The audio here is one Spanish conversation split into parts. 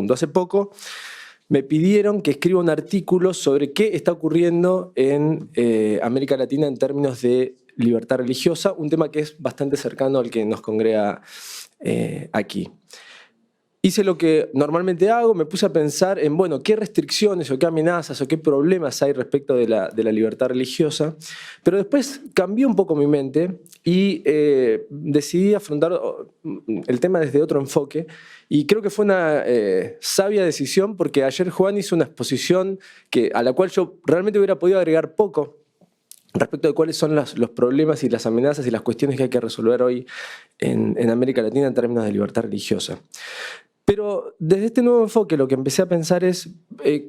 punto. Hace poco me pidieron que escriba un artículo sobre qué está ocurriendo en América Latina en términos de libertad religiosa, un tema que es bastante cercano al que nos congrega aquí. Hice lo que normalmente hago, me puse a pensar en, bueno, qué restricciones o qué amenazas o qué problemas hay respecto de la libertad religiosa, pero después cambié un poco mi mente y decidí afrontar el tema desde otro enfoque y creo que fue una sabia decisión porque ayer Juan hizo una exposición a la cual yo realmente hubiera podido agregar poco respecto de cuáles son los problemas y las amenazas y las cuestiones que hay que resolver hoy en América Latina en términos de libertad religiosa. Pero desde este nuevo enfoque lo que empecé a pensar es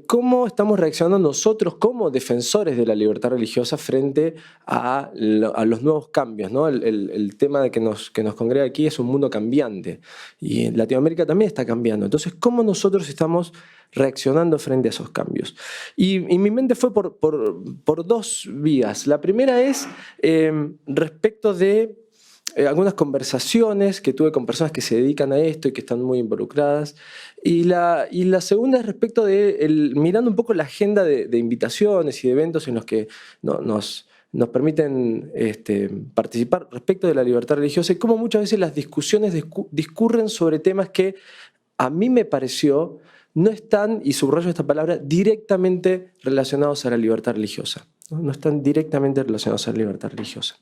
cómo estamos reaccionando nosotros como defensores de la libertad religiosa frente a los nuevos cambios, ¿no? El tema que nos congrega aquí es un mundo cambiante y en Latinoamérica también está cambiando. Entonces, ¿cómo nosotros estamos reaccionando frente a esos cambios? Y mi mente fue por dos vías. La primera es respecto de algunas conversaciones que tuve con personas que se dedican a esto y que están muy involucradas. Y la segunda es respecto de mirando un poco la agenda de invitaciones y de eventos en los que nos permiten participar respecto de la libertad religiosa y cómo muchas veces las discusiones discurren sobre temas que a mí me pareció no están, y subrayo esta palabra, directamente relacionados a la libertad religiosa. No están directamente relacionados a la libertad religiosa.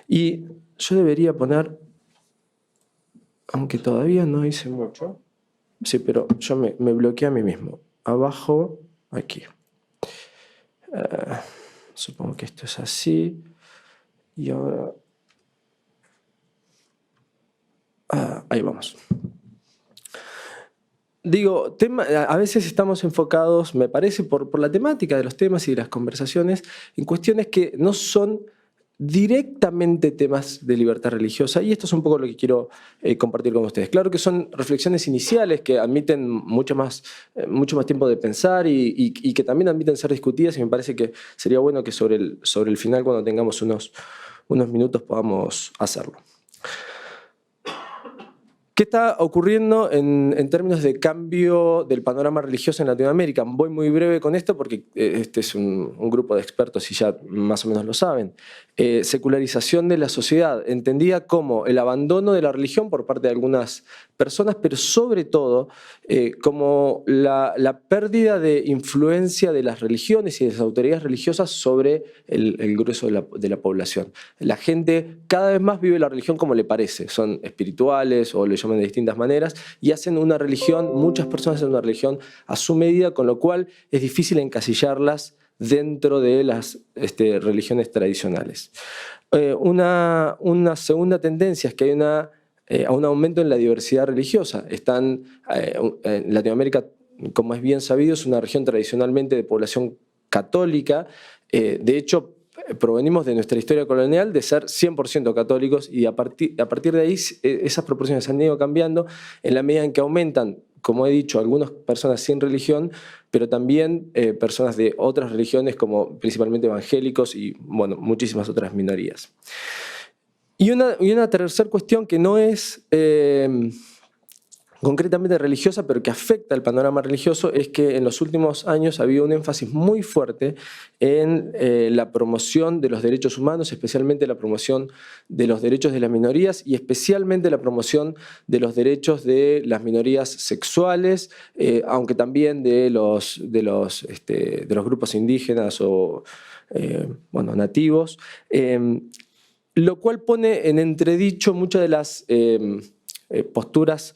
Y yo debería poner, aunque todavía no hice mucho, sí, pero yo me bloqueé a mí mismo. Abajo, aquí. Supongo que esto es así. Y ahora... ahí vamos. Digo, a veces estamos enfocados, me parece, por la temática de los temas y de las conversaciones, en cuestiones que no son directamente temas de libertad religiosa, y esto es un poco lo que quiero compartir con ustedes. Claro que son reflexiones iniciales que admiten mucho más tiempo de pensar y que también admiten ser discutidas, y me parece que sería bueno que sobre el final, cuando tengamos unos minutos, podamos hacerlo. ¿Qué está ocurriendo en términos de cambio del panorama religioso en Latinoamérica? Voy muy breve con esto porque este es un grupo de expertos y ya más o menos lo saben. Secularización de la sociedad, entendida como el abandono de la religión por parte de algunas personas, pero sobre todo como la pérdida de influencia de las religiones y de las autoridades religiosas sobre el grueso de la población. La gente cada vez más vive la religión como le parece, son espirituales o le llaman de distintas maneras y hacen una religión, muchas personas hacen una religión a su medida, con lo cual es difícil encasillarlas dentro de las religiones tradicionales. Una segunda tendencia es que hay un aumento en la diversidad religiosa. En Latinoamérica, como es bien sabido, es una región tradicionalmente de población católica. De hecho, provenimos de nuestra historia colonial de ser 100% católicos y a partir de ahí esas proporciones han ido cambiando en la medida en que aumentan, como he dicho, algunas personas sin religión, pero también personas de otras religiones como principalmente evangélicos y bueno, muchísimas otras minorías. Y una tercera cuestión que no es concretamente religiosa, pero que afecta al panorama religioso, es que en los últimos años ha habido un énfasis muy fuerte en la promoción de los derechos humanos, especialmente la promoción de los derechos de las minorías y especialmente la promoción de los derechos de las minorías sexuales, aunque también de los grupos indígenas o nativos, lo cual pone en entredicho muchas de las posturas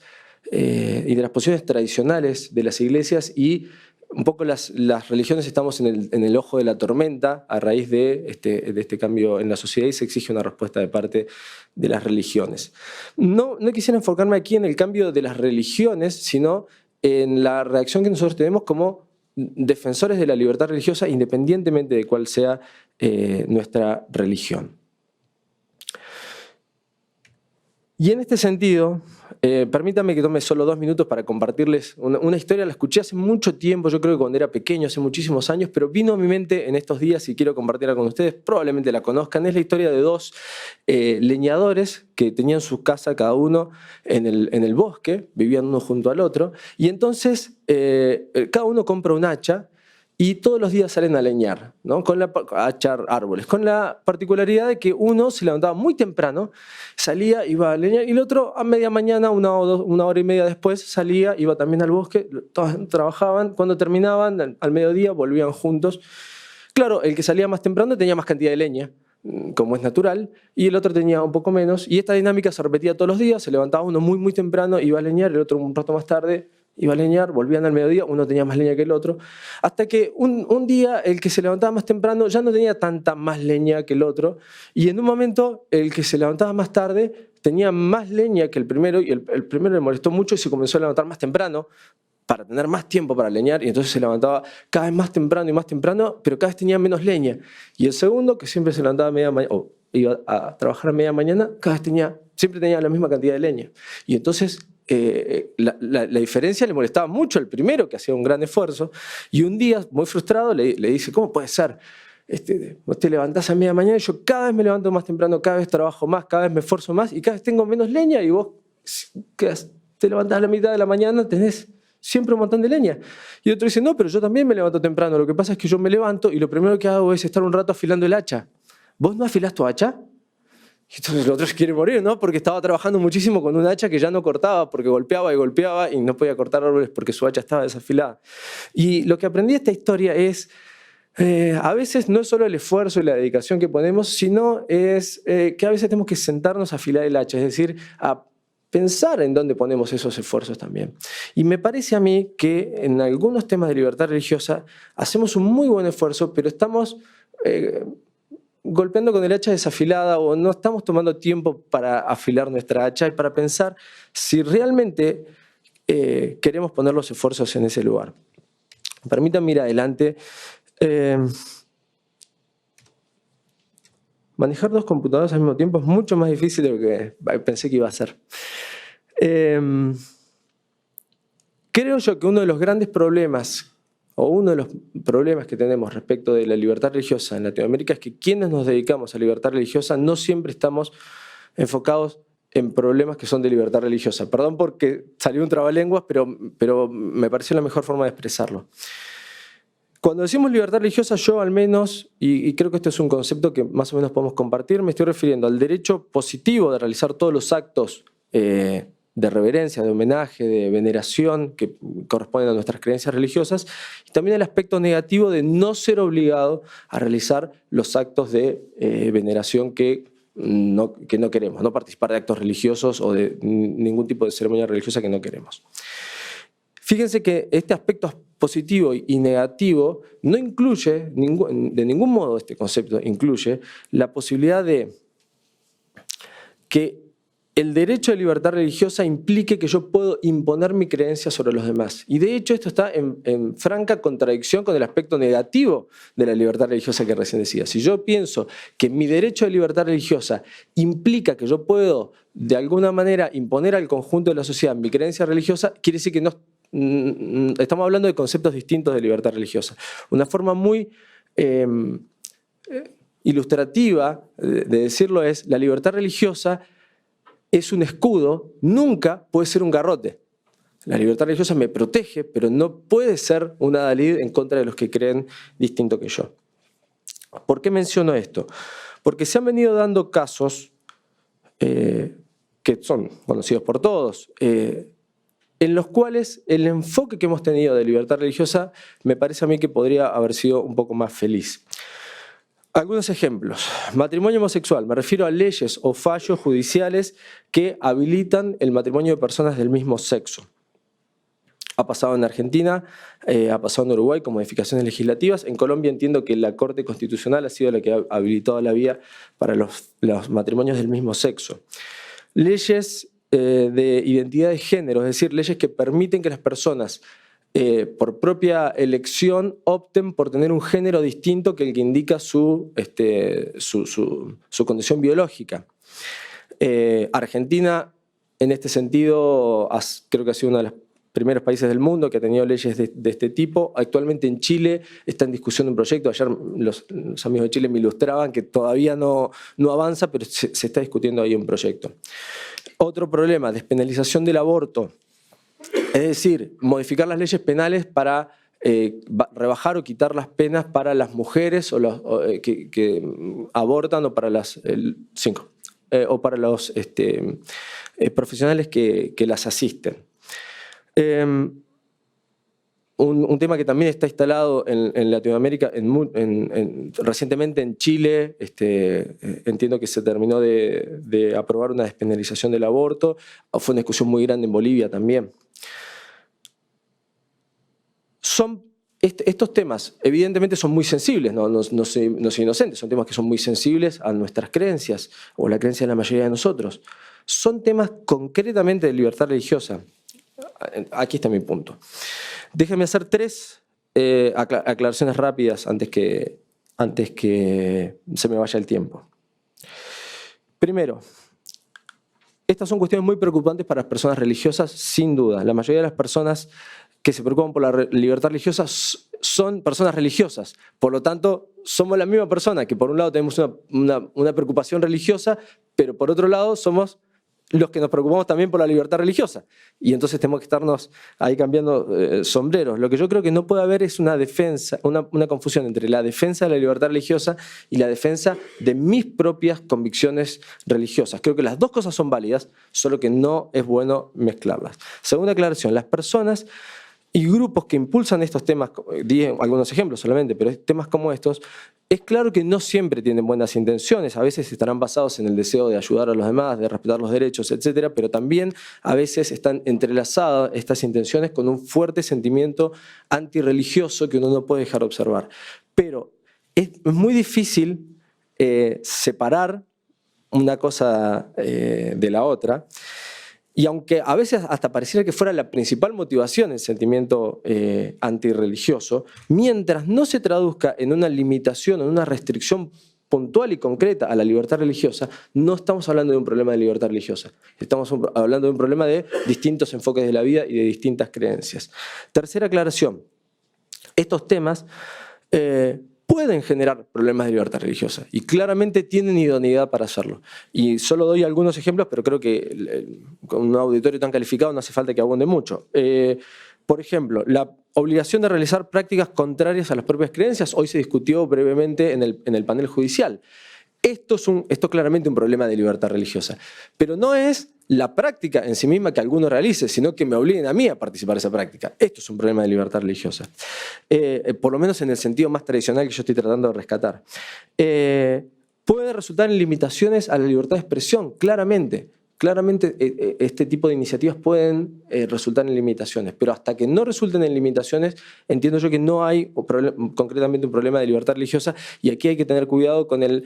y de las posiciones tradicionales de las iglesias, y un poco las religiones estamos en el ojo de la tormenta a raíz de este cambio en la sociedad y se exige una respuesta de parte de las religiones. No quisiera enfocarme aquí en el cambio de las religiones, sino en la reacción que nosotros tenemos como defensores de la libertad religiosa independientemente de cuál sea nuestra religión. Y en este sentido, Permítanme que tome solo 2 minutos para compartirles una historia. La escuché hace mucho tiempo, yo creo que cuando era pequeño, hace muchísimos años, pero vino a mi mente en estos días y quiero compartirla con ustedes. Probablemente la conozcan. Es la historia de 2 leñadores que tenían su casa cada uno en el bosque, vivían uno junto al otro, y entonces cada uno compra un hacha y todos los días salen a leñar, ¿no? A echar árboles, con la particularidad de que uno se levantaba muy temprano, salía, iba a leñar, y el otro a media mañana, una hora y media después, salía, iba también al bosque, todos trabajaban, cuando terminaban, al mediodía, volvían juntos. Claro, el que salía más temprano tenía más cantidad de leña, como es natural, y el otro tenía un poco menos, y esta dinámica se repetía todos los días, se levantaba uno muy, muy temprano, iba a leñar, el otro un rato más tarde, iba a leñar, volvían al mediodía, uno tenía más leña que el otro, hasta que un día el que se levantaba más temprano ya no tenía tanta más leña que el otro, y en un momento el que se levantaba más tarde tenía más leña que el primero, y el primero le molestó mucho y se comenzó a levantar más temprano para tener más tiempo para leñar, y entonces se levantaba cada vez más temprano, pero cada vez tenía menos leña. Y el segundo, que siempre se levantaba a media mañana, o iba a trabajar a media mañana, siempre tenía la misma cantidad de leña. Y entonces la diferencia le molestaba mucho al primero, que hacía un gran esfuerzo, y un día, muy frustrado, le dice, ¿cómo puede ser? Vos te levantás a media mañana y yo cada vez me levanto más temprano, cada vez trabajo más, cada vez me esfuerzo más y cada vez tengo menos leña, y vos te levantás a la mitad de la mañana, tenés siempre un montón de leña. Y otro dice, no, pero yo también me levanto temprano, lo que pasa es que yo me levanto y lo primero que hago es estar un rato afilando el hacha. ¿Vos no afilás tu hacha? Y entonces el otro se quiere morir, ¿no? Porque estaba trabajando muchísimo con un hacha que ya no cortaba, porque golpeaba y golpeaba y no podía cortar árboles porque su hacha estaba desafilada. Y lo que aprendí de esta historia es, a veces no es solo el esfuerzo y la dedicación que ponemos, sino es que a veces tenemos que sentarnos a afilar el hacha, es decir, a pensar en dónde ponemos esos esfuerzos también. Y me parece a mí que en algunos temas de libertad religiosa hacemos un muy buen esfuerzo, pero estamos golpeando con el hacha desafilada o no estamos tomando tiempo para afilar nuestra hacha y para pensar si realmente queremos poner los esfuerzos en ese lugar. Permítanme ir adelante. Manejar 2 computadoras al mismo tiempo es mucho más difícil de lo que pensé que iba a ser. Creo yo que uno de los grandes problemas, o uno de los problemas que tenemos respecto de la libertad religiosa en Latinoamérica, es que quienes nos dedicamos a libertad religiosa no siempre estamos enfocados en problemas que son de libertad religiosa. Perdón porque salió un trabalenguas, pero me pareció la mejor forma de expresarlo. Cuando decimos libertad religiosa, yo al menos, y creo que este es un concepto que más o menos podemos compartir, me estoy refiriendo al derecho positivo de realizar todos los actos de reverencia, de homenaje, de veneración que corresponden a nuestras creencias religiosas, y también el aspecto negativo de no ser obligado a realizar los actos de veneración que no queremos, no participar de actos religiosos o de ningún tipo de ceremonia religiosa que no queremos. Fíjense que este aspecto positivo y negativo no incluye, de ningún modo este concepto incluye la posibilidad de que el derecho de libertad religiosa implique que yo puedo imponer mi creencia sobre los demás. Y de hecho esto está en franca contradicción con el aspecto negativo de la libertad religiosa que recién decía. Si yo pienso que mi derecho de libertad religiosa implica que yo puedo de alguna manera imponer al conjunto de la sociedad mi creencia religiosa, quiere decir que no estamos hablando de conceptos distintos de libertad religiosa. Una forma muy ilustrativa de decirlo es, la libertad religiosa es un escudo, nunca puede ser un garrote. La libertad religiosa me protege, pero no puede ser un adalid en contra de los que creen distinto que yo. ¿Por qué menciono esto? Porque se han venido dando casos que son conocidos por todos, en los cuales el enfoque que hemos tenido de libertad religiosa me parece a mí que podría haber sido un poco más feliz. Algunos ejemplos. Matrimonio homosexual. Me refiero a leyes o fallos judiciales que habilitan el matrimonio de personas del mismo sexo. Ha pasado en Argentina, ha pasado en Uruguay con modificaciones legislativas. En Colombia entiendo que la Corte Constitucional ha sido la que ha habilitado la vía para los matrimonios del mismo sexo. Leyes de identidad de género, es decir, leyes que permiten que las personas por propia elección opten por tener un género distinto que el que indica su condición biológica. Argentina En este sentido, creo que ha sido uno de los primeros países del mundo que ha tenido leyes de este tipo. Actualmente en Chile está en discusión un proyecto. Ayer los amigos de Chile me ilustraban que todavía no avanza, pero se está discutiendo ahí un proyecto. Otro problema, despenalización del aborto. Es decir, modificar las leyes penales para rebajar o quitar las penas para las mujeres que abortan o para o para los profesionales que las asisten. Un tema que también está instalado en Latinoamérica, recientemente en Chile, entiendo que se terminó de aprobar una despenalización del aborto, fue una discusión muy grande en Bolivia también. Estos temas evidentemente son muy sensibles, no soy inocente, son temas que son muy sensibles a nuestras creencias o la creencia de la mayoría de nosotros. Son temas concretamente de libertad religiosa. Aquí está mi punto. Déjenme hacer 3 aclaraciones rápidas antes que se me vaya el tiempo. Primero, estas son cuestiones muy preocupantes para las personas religiosas, sin duda. La mayoría de las personas que se preocupan por la libertad religiosa son personas religiosas. Por lo tanto, somos la misma persona, que por un lado tenemos una preocupación religiosa, pero por otro lado somos los que nos preocupamos también por la libertad religiosa. Y entonces tenemos que estarnos ahí cambiando sombreros. Lo que yo creo que no puede haber es una confusión entre la defensa de la libertad religiosa y la defensa de mis propias convicciones religiosas. Creo que las dos cosas son válidas, solo que no es bueno mezclarlas. Segunda aclaración, las personas y grupos que impulsan estos temas, di algunos ejemplos solamente, pero temas como estos, es claro que no siempre tienen buenas intenciones, a veces estarán basados en el deseo de ayudar a los demás, de respetar los derechos, etc., pero también a veces están entrelazadas estas intenciones con un fuerte sentimiento antirreligioso que uno no puede dejar de observar. Pero es muy difícil separar una cosa de la otra. Y aunque a veces hasta pareciera que fuera la principal motivación el sentimiento antirreligioso, mientras no se traduzca en una limitación, en una restricción puntual y concreta a la libertad religiosa, no estamos hablando de un problema de libertad religiosa. Estamos hablando de un problema de distintos enfoques de la vida y de distintas creencias. Tercera aclaración. Estos temas pueden generar problemas de libertad religiosa y claramente tienen idoneidad para hacerlo. Y solo doy algunos ejemplos, pero creo que con un auditorio tan calificado no hace falta que abunde mucho. Por ejemplo, la obligación de realizar prácticas contrarias a las propias creencias, hoy se discutió brevemente en el panel judicial. Esto es claramente un problema de libertad religiosa, pero no es la práctica en sí misma que alguno realice, sino que me obliguen a mí a participar de esa práctica. Esto es un problema de libertad religiosa, por lo menos en el sentido más tradicional que yo estoy tratando de rescatar. Puede resultar en limitaciones a la libertad de expresión, claramente. Claramente este tipo de iniciativas pueden resultar en limitaciones, pero hasta que no resulten en limitaciones, entiendo yo que no hay concretamente un problema de libertad religiosa, y aquí hay que tener cuidado con el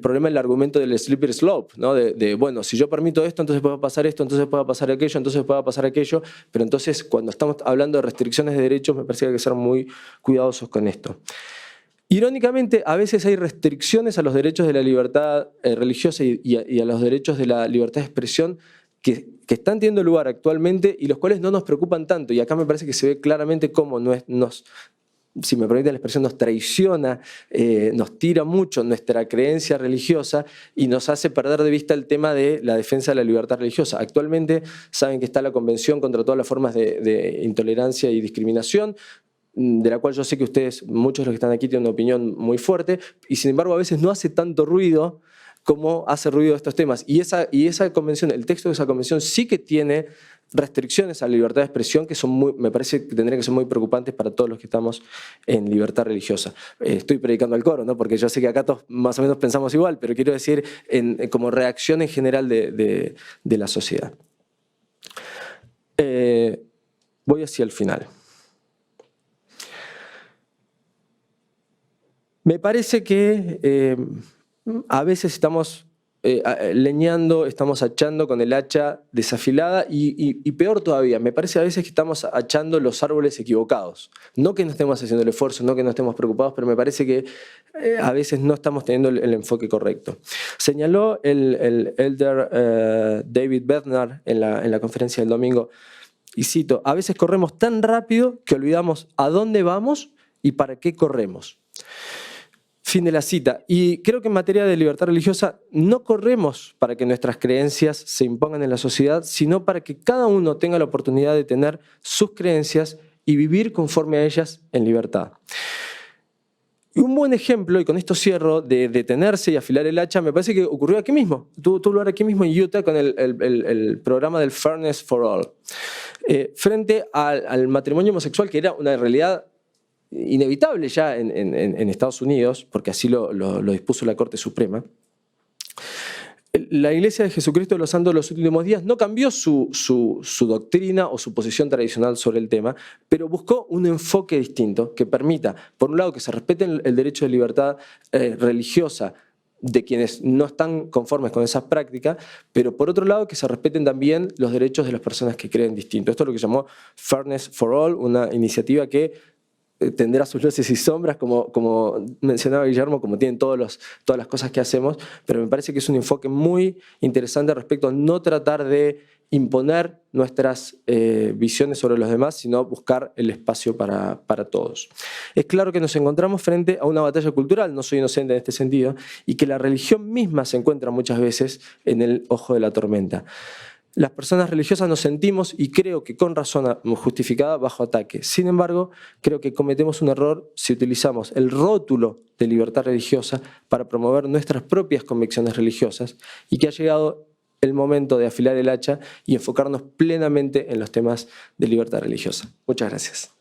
problema del argumento del slippery slope, ¿no? Bueno, si yo permito esto, entonces puede pasar esto, entonces puede pasar aquello, entonces puede pasar aquello, pero entonces cuando estamos hablando de restricciones de derechos me parece que hay que ser muy cuidadosos con esto. Irónicamente, a veces hay restricciones a los derechos de la libertad religiosa y a los derechos de la libertad de expresión que están teniendo lugar actualmente y los cuales no nos preocupan tanto. Y acá me parece que se ve claramente cómo si me permiten la expresión, nos traiciona, nos tira mucho nuestra creencia religiosa y nos hace perder de vista el tema de la defensa de la libertad religiosa. Actualmente saben que está la Convención contra todas las formas de intolerancia y discriminación, de la cual yo sé que ustedes, muchos de los que están aquí, tienen una opinión muy fuerte, y sin embargo a veces no hace tanto ruido como hace ruido estos temas. Y esa convención, el texto de esa convención sí que tiene restricciones a la libertad de expresión que me parece que tendrían que ser muy preocupantes para todos los que estamos en libertad religiosa. Estoy predicando al coro, ¿no? Porque yo sé que acá todos más o menos pensamos igual, pero quiero decir como reacción en general de la sociedad. Voy hacia el final. Me parece que a veces estamos leñando, estamos hachando con el hacha desafilada y peor todavía, me parece a veces que estamos hachando los árboles equivocados. No que no estemos haciendo el esfuerzo, no que no estemos preocupados, pero me parece que a veces no estamos teniendo el enfoque correcto. Señaló el elder David Bednar en la conferencia del domingo, y cito, a veces corremos tan rápido que olvidamos a dónde vamos y para qué corremos. Fin de la cita. Y creo que en materia de libertad religiosa no corremos para que nuestras creencias se impongan en la sociedad, sino para que cada uno tenga la oportunidad de tener sus creencias y vivir conforme a ellas en libertad. Y un buen ejemplo, y con esto cierro, de detenerse y afilar el hacha, me parece que ocurrió aquí mismo. Tuvo lugar aquí mismo en Utah con el programa del Fairness for All. Frente al matrimonio homosexual, que era una realidad inevitable ya en Estados Unidos, porque así lo dispuso la Corte Suprema, la Iglesia de Jesucristo de los Santos de los Últimos Días no cambió su doctrina o su posición tradicional sobre el tema, pero buscó un enfoque distinto que permita, por un lado, que se respete el derecho de libertad religiosa de quienes no están conformes con esa práctica, pero por otro lado que se respeten también los derechos de las personas que creen distinto. Esto es lo que llamó Fairness for All, una iniciativa que tendrá sus luces y sombras, como mencionaba Guillermo, como tienen todas las cosas que hacemos, pero me parece que es un enfoque muy interesante respecto a no tratar de imponer nuestras visiones sobre los demás, sino buscar el espacio para todos. Es claro que nos encontramos frente a una batalla cultural, no soy inocente en este sentido, y que la religión misma se encuentra muchas veces en el ojo de la tormenta. Las personas religiosas nos sentimos, y creo que con razón justificada, bajo ataque. Sin embargo, creo que cometemos un error si utilizamos el rótulo de libertad religiosa para promover nuestras propias convicciones religiosas, y que ha llegado el momento de afilar el hacha y enfocarnos plenamente en los temas de libertad religiosa. Muchas gracias.